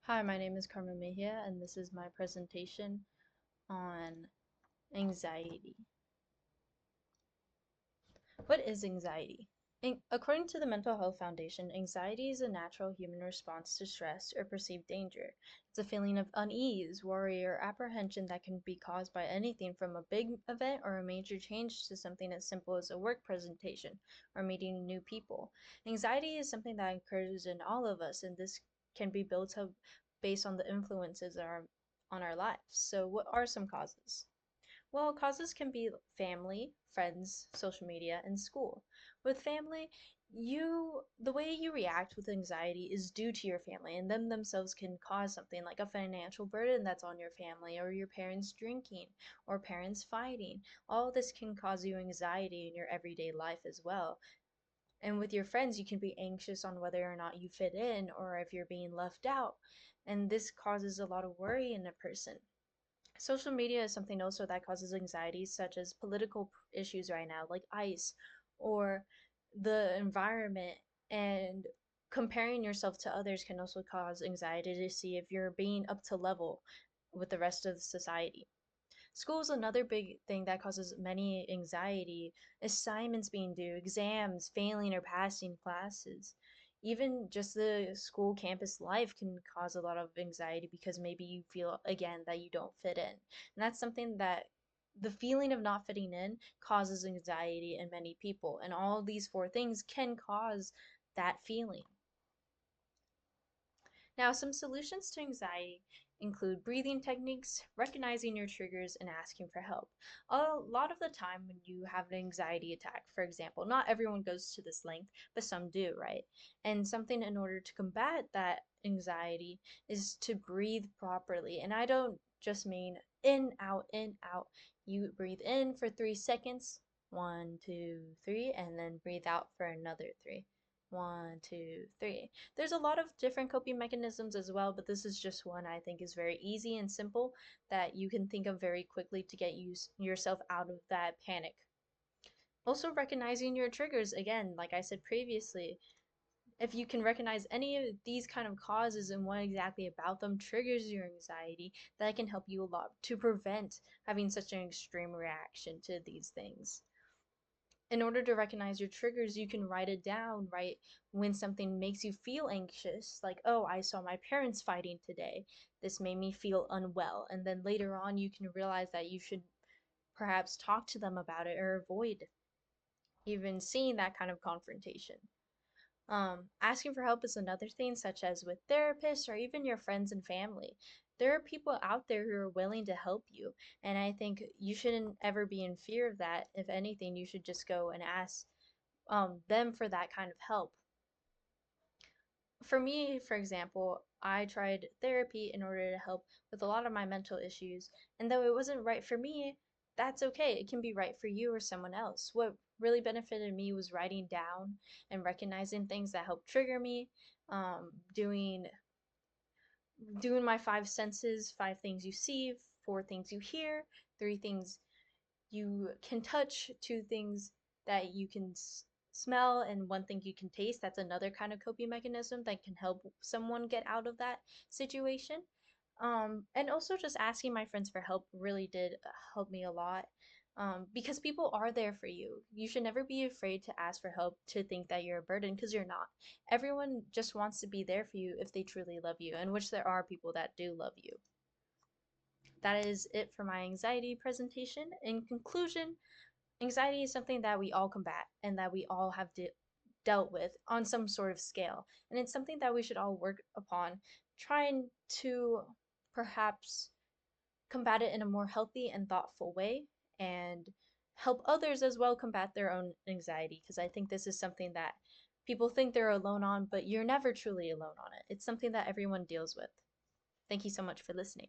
Hi, my name is Carmen Mejia, and this is my presentation on anxiety. What is anxiety? According to the Mental Health Foundation, anxiety is a natural human response to stress or perceived danger. It's a feeling of unease, worry, or apprehension that can be caused by anything from a big event or a major change to something as simple as a work presentation or meeting new people. Anxiety is something that occurs in all of us, and this can be built up based on the influences on our lives. So, what are some causes? Well, causes can be family, friends, social media, and school. With family, the way you react with anxiety is due to your family, and them themselves can cause something like a financial burden that's on your family, or your parents drinking, or parents fighting. All this can cause you anxiety in your everyday life as well. And with your friends, you can be anxious on whether or not you fit in, or if you're being left out. And this causes a lot of worry in a person. Social media is something also that causes anxiety, such as political issues right now, like ICE, or the environment, and comparing yourself to others can also cause anxiety to see if you're being up to level with the rest of society. School is another big thing that causes many anxiety. Assignments being due, exams, failing or passing classes. Even just the school campus life can cause a lot of anxiety because maybe you feel again that you don't fit in. And that's something that the feeling of not fitting in causes anxiety in many people. And all these four things can cause that feeling. Now, some solutions to anxiety include breathing techniques, recognizing your triggers, and asking for help. A lot of the time, when you have an anxiety attack, for example, not everyone goes to this length, but some do, right? And something in order to combat that anxiety is to breathe properly. And I don't just mean in, out, in, out. You breathe in for 3 seconds, 1, 2, 3, and then breathe out for another three. 1, 2, 3. There's a lot of different coping mechanisms as well, but this is just one I think is very easy and simple that you can think of very quickly to get yourself out of that panic. Also, recognizing your triggers, again, like I said previously, if you can recognize any of these kind of causes and what exactly about them triggers your anxiety, that can help you a lot to prevent having such an extreme reaction to these things. In order to recognize your triggers, you can write it down, right? When something makes you feel anxious, like, oh, I saw my parents fighting today. This made me feel unwell. And then later on, you can realize that you should perhaps talk to them about it or avoid even seeing that kind of confrontation. Asking for help is another thing, such as with therapists or even your friends and family. There are people out there who are willing to help you, and I think you shouldn't ever be in fear of that. If anything, you should just go and ask them for that kind of help. For me, for example, I tried therapy in order to help with a lot of my mental issues, and though it wasn't right for me, that's okay. It can be right for you or someone else. What really benefited me was writing down and recognizing things that help trigger me, um, doing doing my five senses, five things you see, four things you hear, three things you can touch, two things that you can smell, and one thing you can taste. That's another kind of coping mechanism that can help someone get out of that situation. And also just asking my friends for help really did help me a lot. Because people are there for you. You should never be afraid to ask for help, to think that you're a burden, because you're not. Everyone just wants to be there for you if they truly love you, and which there are people that do love you. That is it for my anxiety presentation. In conclusion, anxiety is something that we all combat and that we all have dealt with on some sort of scale. And it's something that we should all work upon, trying to perhaps combat it in a more healthy and thoughtful way, and help others as well combat their own anxiety. Because I think this is something that people think they're alone on, but you're never truly alone on it. It's something that everyone deals with. Thank you so much for listening.